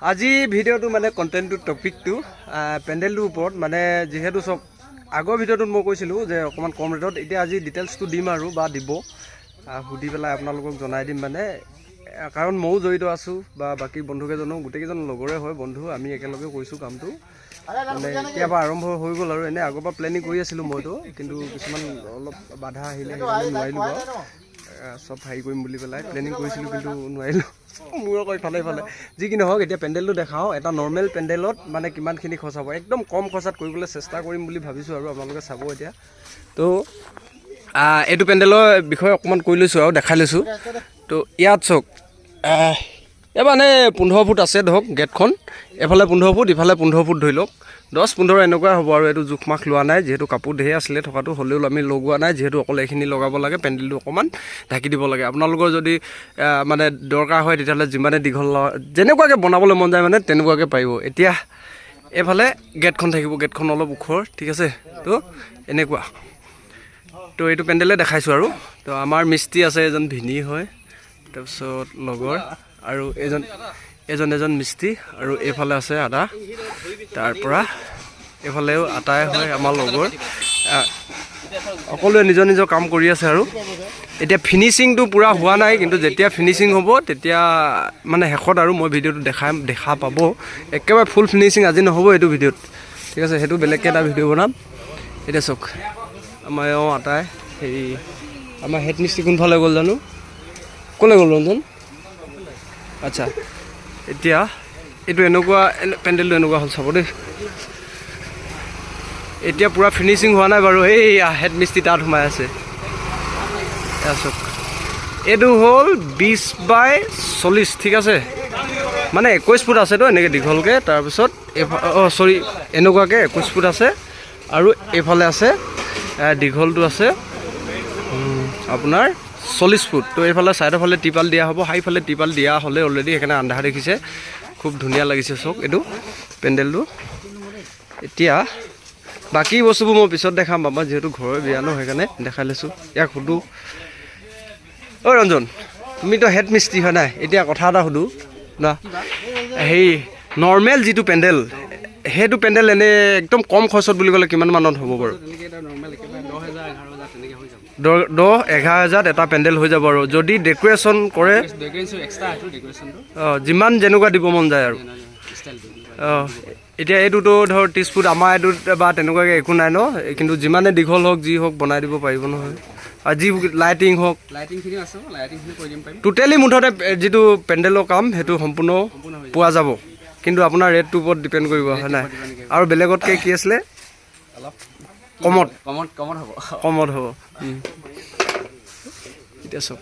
আজি ভিডিঅ'টো মানে কণ্টেণ্টটো টপিকটো পেণ্ডেলটোৰ ওপৰত মানে যিহেতু চব আগৰ ভিডিঅ'টোত মই কৈছিলোঁ যে অকণমান কম ৰেটত এতিয়া আজি ডিটেইলছটো দিম আৰু বা দিব সুধি পেলাই আপোনালোকক জনাই দিম মানে কাৰণ ময়ো জড়িত আছোঁ বা বাকী বন্ধুকেইজনো গোটেইকেইজন লগৰে হয় বন্ধু আমি একেলগে কৰিছোঁ কামটো মানে এতিয়াৰ পৰা আৰম্ভ হৈ গ'ল আৰু এনেই আগৰ পৰা প্লেনিং কৰি আছিলোঁ মইতো কিন্তু কিছুমান অলপ বাধা আহিলে সেইকাৰণে নোৱাৰিলোঁ বাৰু সব হেৰি কৰিম বুলি পেলাই প্লেনিং কৰিছিলোঁ কিন্তু নোৱাৰিলোঁ মোৰ আকৌ ইফালে যি কি নহওক এতিয়া পেণ্ডেলটো দেখাওঁ এটা নৰ্মেল পেণ্ডেলত মানে কিমানখিনি খৰচ হ'ব একদম কম খৰচাত কৰিবলৈ চেষ্টা কৰিম বুলি ভাবিছোঁ আৰু আপোনালোকে চাব এতিয়া তো এইটো পেণ্ডেলৰ বিষয়ে অকণমান কৈ লৈছোঁ আৰু দেখাই লৈছোঁ তো ইয়াত চাওক এই মানে 15 ফুট আছে ধৰক গেটখন এফালে 15 ফুট ইফালে 15 ফুট ধৰি লওক 10-15 এনেকুৱা হ'ব আৰু এইটো জোখ মাখ লোৱা নাই যিহেতু কাপোৰ ঢেৰ আছিলে থকাটো হ'লেও আমি লগোৱা নাই যিহেতু অকল এইখিনি লগাব লাগে পেণ্ডেলটো অকণমান ঢাকি দিব লাগে আপোনালোকৰ যদি মানে দৰকাৰ হয় তেতিয়াহ'লে যিমানে দীঘল যেনেকুৱাকৈ বনাবলৈ মন যায় মানে তেনেকুৱাকৈ পাৰিব এতিয়া এইফালে গেটখন থাকিব গেটখন অলপ ওখৰ ঠিক আছে তো এনেকুৱা তো এইটো পেণ্ডেলে দেখাইছোঁ আৰু তো আমাৰ মিস্ত্ৰী আছে এজন ভিনী হয় তাৰপিছত লগৰ আৰু এজন মিস্ত্ৰী আৰু এইফালে আছে আদা তাৰপৰা এইফালেও আটাই হয় আমাৰ লগৰ সকলোৱে নিজৰ নিজৰ কাম কৰি আছে আৰু এতিয়া ফিনিচিংটো পূৰা হোৱা নাই কিন্তু যেতিয়া ফিনিচিং হ'ব তেতিয়া মানে শেষত আৰু মই ভিডিঅ'টো দেখা পাব একেবাৰে ফুল ফিনিচিং আজি নহ'ব এইটো ভিডিঅ'ত ঠিক আছে সেইটো বেলেগকৈ এটা ভিডিঅ' বনাম এতিয়া চাওক আমাৰ আটাই হেৰি আমাৰ হেড মিস্ত্ৰী কোনফালে গ'ল জানো ক'লৈ গ'ল ৰঞ্জন আচ্ছা এতিয়া এইটো এনেকুৱা পেণ্ডেলটো এনেকুৱা হ'ল চাব দেই এতিয়া পূৰা ফিনিচিং হোৱা নাই বাৰু এই হেড মিস্ত্ৰী তাত সোমাই আছে চাওক এইটো হ'ল 20/40 ঠিক আছে মানে 21 ফুট আছেতো এনেকৈ দীঘলকৈ তাৰপিছত এনেকুৱাকৈ 21 ফুট আছে আৰু এইফালে আছে দীঘলটো আছে আপোনাৰ 40 ফুট তো এইফালে ছাইডৰ ফালে টিপাল দিয়া হ'ব সেইফালে টিপাল দিয়া হ'লে অলৰেডি সেইকাৰণে আন্ধাৰ দেখিছে খুব ধুনীয়া লাগিছে চাওক এইটো পেণ্ডেলটো এতিয়া বাকী বস্তুবোৰ মই পিছত দেখাম বাবা যিহেতু ঘৰৰ বিয়া ন সেইকাৰণে দেখাই লৈছোঁ ইয়াক সুধোঁ অ' ৰঞ্জন তুমিতো হেড মিস্ত্ৰী হয় নাই এতিয়া কথা এটা সুধোঁ না হেৰি নৰ্মেল যিটো পেণ্ডেল সেইটো পেণ্ডেল এনেই একদম কম খৰচত বুলি ক'লে কিমান মানত হ'ব বাৰু 10-11,000 এটা পেণ্ডেল হৈ যাব আৰু যদি ডেক'ৰেশ্যন কৰে যিমান যেনেকুৱা দিব মন যায় আৰু এতিয়া এইটোতো ধৰ 30 ফুট আমাৰ এইটোত বা তেনেকুৱাকৈ একো নাই ন কিন্তু যিমানে দীঘল হওক যি হওক বনাই দিব পাৰিব নহয় আৰু যি লাইটিং হওক টোটেলি মুঠতে যিটো পেণ্ডেলৰ কাম সেইটো সম্পূৰ্ণ পোৱা যাব কিন্তু আপোনাৰ ৰেটটোৰ ওপৰত ডিপেণ্ড কৰিব হয় নাই আৰু বেলেগতকৈ কি আছিলে কমত হ'ব এতিয়া চাওক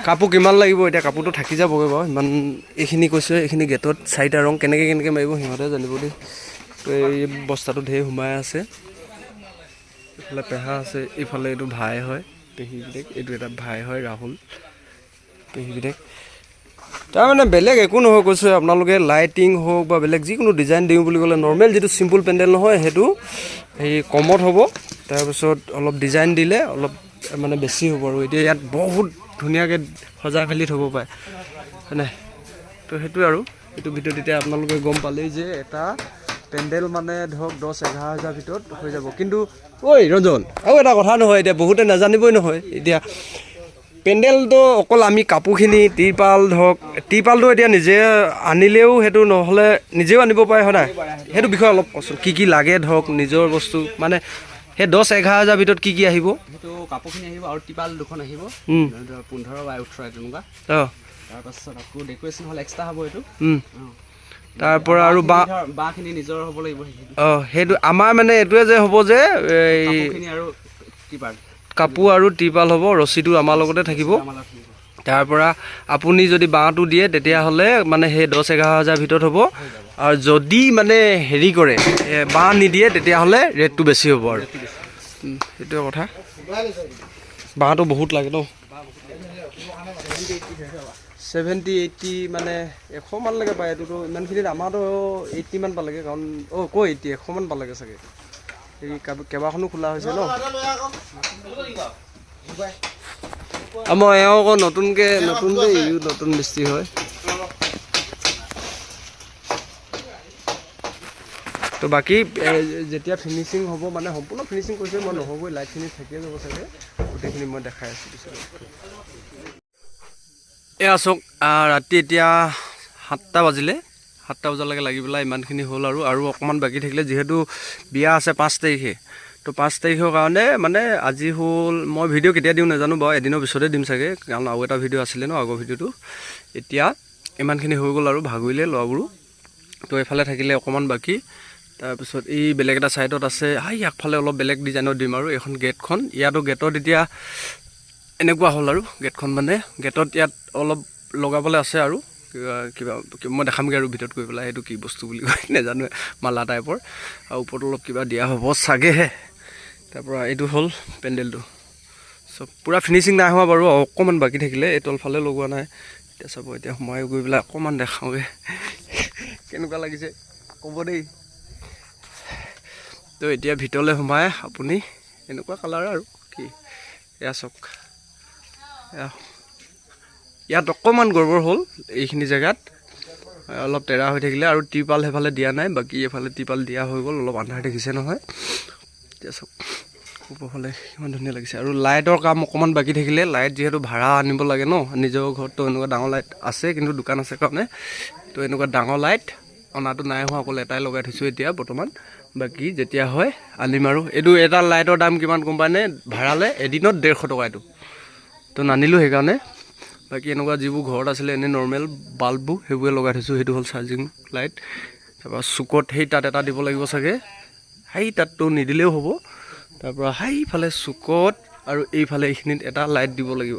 কাপোৰ কিমান লাগিব এতিয়া কাপোৰটো থাকি যাবগৈ বাৰু ইমান এইখিনি কৈছোঁ এইখিনি গেটত 4টা ৰং কেনেকৈ মাৰিব সিহঁতে জানিব দেই তো এই বস্তাটো ঢেৰ সোমাই আছে এইফালে পেহা আছে এইফালে এইটো ভাই হয় পেহী বিদেক এইটো এটা ভাই হয় ৰাহুল পেহী বিদেক তাৰমানে বেলেগ একো নহয় কৈছোঁ আপোনালোকে লাইটিং হওক বা বেলেগ যিকোনো ডিজাইন দিওঁ বুলি ক'লে নৰ্মেল যিটো চিম্পুল পেণ্ডেল নহয় সেইটো হেৰি কমত হ'ব তাৰপিছত অলপ ডিজাইন দিলে অলপ মানে বেছি হ'ব আৰু এতিয়া ইয়াত বহুত ধুনীয়াকৈ সজাই মেলি থ'ব পাৰে হয় নাই তো সেইটোৱে আৰু এইটো ভিডিঅ'ত এতিয়া আপোনালোকে গম পালেই যে এটা পেণ্ডেল মানে ধৰক 10-11,000 ভিতৰত হৈ যাব কিন্তু ঐ ৰঞ্জন আৰু এটা কথা নহয় এতিয়া বহুতে নাজানিবই নহয় এতিয়া পেণ্ডেলটো অকল আমি কাপোৰখিনি টিৰপাল ধৰক টিৰপালটো এতিয়া নিজে আনিলেও সেইটো নহ'লে নিজেও আনিব পাৰে হয় নাই সেইটো বিষয়ে অলপ কচোন কি লাগে ধৰক নিজৰ বস্তু মানে সেই 10-11,000 ভিতৰত কি আহিব সেইটো কাপোৰখিনি আহিব আৰু টিপাল দুখন আহিব 15/18 তেনেকুৱা তাৰপাছত আকৌ ডেক'ৰেশ্যন হ'ল এক্সট্ৰা হ'ব এইটো তাৰপৰা আৰু বাঁহখিনি নিজৰ হ'ব লাগিব সেইটো আমাৰ মানে এইটোৱে যে হ'ব যে কাপোৰ আৰু টিৰপাল হ'ব ৰছীটো আমাৰ লগতে থাকিব তাৰপৰা আপুনি যদি বাঁহটো দিয়ে তেতিয়াহ'লে মানে সেই 10-11,000 ভিতৰত হ'ব আৰু যদি মানে হেৰি কৰে বাঁহ নিদিয়ে তেতিয়াহ'লে ৰেটটো বেছি হ'ব আৰু সেইটোৱে কথা বাঁহটো বহুত লাগে ন 70-80 মানে 100 মানলৈকে পায় এইটোতো ইমানখিনিত আমাৰতো 80 মান পালেগৈ কাৰণ 100 মান পালেগৈ চাগে এই কেইবাখনো খোলা হৈছে ন মই এওঁ আকৌ নতুন দেই নতুন মিস্ত্ৰী হয়। তো বাকী যেতিয়া ফিনিচিং হ'ব মানে সম্পূৰ্ণ ফিনিচিং কৰিছে মই নহ'বই, লাইটখিনি থাকিয়ে যাব চাগে, গোটেইখিনি মই দেখাই আছোঁ পিছত। এয়া চাওক ৰাতি এতিয়া 7টা বাজিলে, 7টা বজালৈকে লাগি পেলাই ইমানখিনি হ'ল আৰু অকণমান বাকী থাকিলে, যিহেতু বিয়া আছে 5 তাৰিখে, তো 5 তাৰিখৰ কাৰণে মানে আজি হ'ল, মই ভিডিঅ' কেতিয়া দিওঁ নাজানো বাৰু, এদিনৰ পিছতে দিম চাগে, কাৰণ আৰু এটা ভিডিঅ' আছিলে ন আগৰ ভিডিঅ'টো। এতিয়া ইমানখিনি হৈ গ'ল আৰু ভাগৰিলে ল'ৰাবোৰো। তো এইফালে থাকিলে অকণমান বাকী, তাৰপিছত এই বেলেগ এটা ছাইডত আছে, আগফালে অলপ বেলেগ ডিজাইনত দিম আৰু এইখন গেটখন। ইয়াতো গেটত এতিয়া এনেকুৱা হ'ল আৰু গেটখন মানে গেটত ইয়াত অলপ লগাবলৈ আছে আৰু কিবা মই দেখামগৈ আৰু ভিতৰত গৈ পেলাই, সেইটো কি বস্তু বুলি কয় নাজানো, মালা টাইপৰ, আৰু ওপৰত অলপ কিবা দিয়া হ'ব চাগেহে। তাৰপৰা এইটো হ'ল পেণ্ডেলটো, চব পূৰা ফিনিচিং নাই হোৱা বাৰু, অকণমান বাকী থাকিলে, এই তলফালে লগোৱা নাই। এতিয়া চাব, এতিয়া সোমাই গৈ পেলাই অকণমান দেখাওঁগৈ কেনেকুৱা লাগিছে ক'ব দেই। তো এতিয়া ভিতৰলৈ সোমাই আপুনি এনেকুৱা কালাৰ আৰু কি, এয়া চাওক, ইয়াত অকণমান গড়বড় হ'ল, এইখিনি জেগাত অলপ টেৰা হৈ থাকিলে, আৰু ত্ৰিপাল সেইফালে দিয়া নাই, বাকী এইফালে ত্ৰিপাল দিয়া হৈ গ'ল, অলপ আন্ধাৰ দেখিছে নহয়। এতিয়া চাওক ওপৰফালে কিমান ধুনীয়া লাগিছে, আৰু লাইটৰ কাম অকণমান বাকী থাকিলে, লাইট যিহেতু ভাড়া আনিব লাগে ন, নিজৰ ঘৰততো এনেকুৱা ডাঙৰ লাইট আছে, কিন্তু দোকান আছে কাৰণে, তো এনেকুৱা ডাঙৰ লাইট অনাটো নাই হোৱা, অকল এটাই লগাই থৈছোঁ এতিয়া বৰ্তমান, বাকী যেতিয়া হয় আনিম আৰু। এইটো এটা লাইটৰ দাম কিমান গম পায়নে, ভাড়ালে এদিনত 150 টকা এইটো, তো নানিলোঁ সেইকাৰণে। বাকী এনেকুৱা যিবোৰ ঘৰত আছিলে এনেই নৰ্মেল বাল্ববোৰ, সেইবোৰে লগাই থৈছোঁ, সেইটো হ'ল চাৰ্জিং লাইট। তাৰপৰা চুকত সেই তাত এটা দিব লাগিব চাগে, তাততো নিদিলেও হ'ব। তাৰপৰা সেইফালে চুকত আৰু এইফালে এইখিনিত এটা লাইট দিব লাগিব।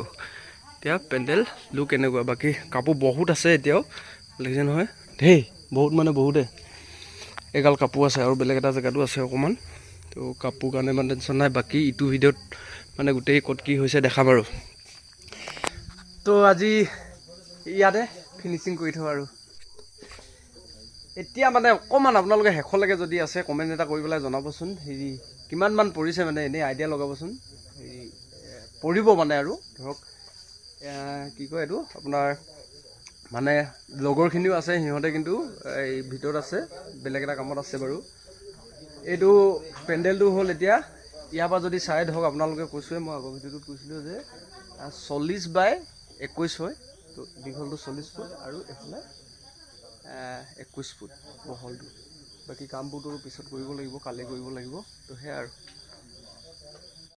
এতিয়া পেণ্ডেল লুক এনেকুৱা, বাকী কাপোৰ বহুত আছে এতিয়াও, লাগিছে নহয় ধেই, বহুত মানে বহুতে, এগাল কাপোৰ আছে, আৰু বেলেগ এটা জেগাতো আছে অকণমান, তো কাপোৰ কাৰণে মানে টেনশ্যন নাই। বাকী ইটো ভিডিঅ'ত মানে গোটেই ক'ত কি হৈছে দেখাম আৰু। তো আজি ইয়াতে ফিনিচিং কৰি থওঁ আৰু। এতিয়া মানে অকণমান আপোনালোকে শেষলৈকে যদি আছে কমেণ্ট এটা কৰি পেলাই জনাবচোন, হেৰি কিমানমান পৰিছে, মানে এনেই আইডিয়া লগাবচোন, হেৰি পৰিব মানে আৰু ধৰক কি কয় এইটো আপোনাৰ, মানে লগৰখিনিও আছে, সিহঁতে কিন্তু এই ভিতৰত আছে, বেলেগ এটা কামত আছে বাৰু। এইটো পেণ্ডেলটো হ'ল এতিয়া ইয়াৰ পৰা যদি চাই ধৰক আপোনালোকে, কৈছোঁৱে মই আগৰ ভিডিঅ'টোত কৈছিলোঁ যে 40 বাই 21 হয়, তো দীঘলটো 40 ফুট আৰু এইফালে 21 ফুট বহলটো। বাকী কামবোৰতো পিছত কৰিব লাগিব, কালি কৰিব লাগিব, তো সেয়াই আৰু।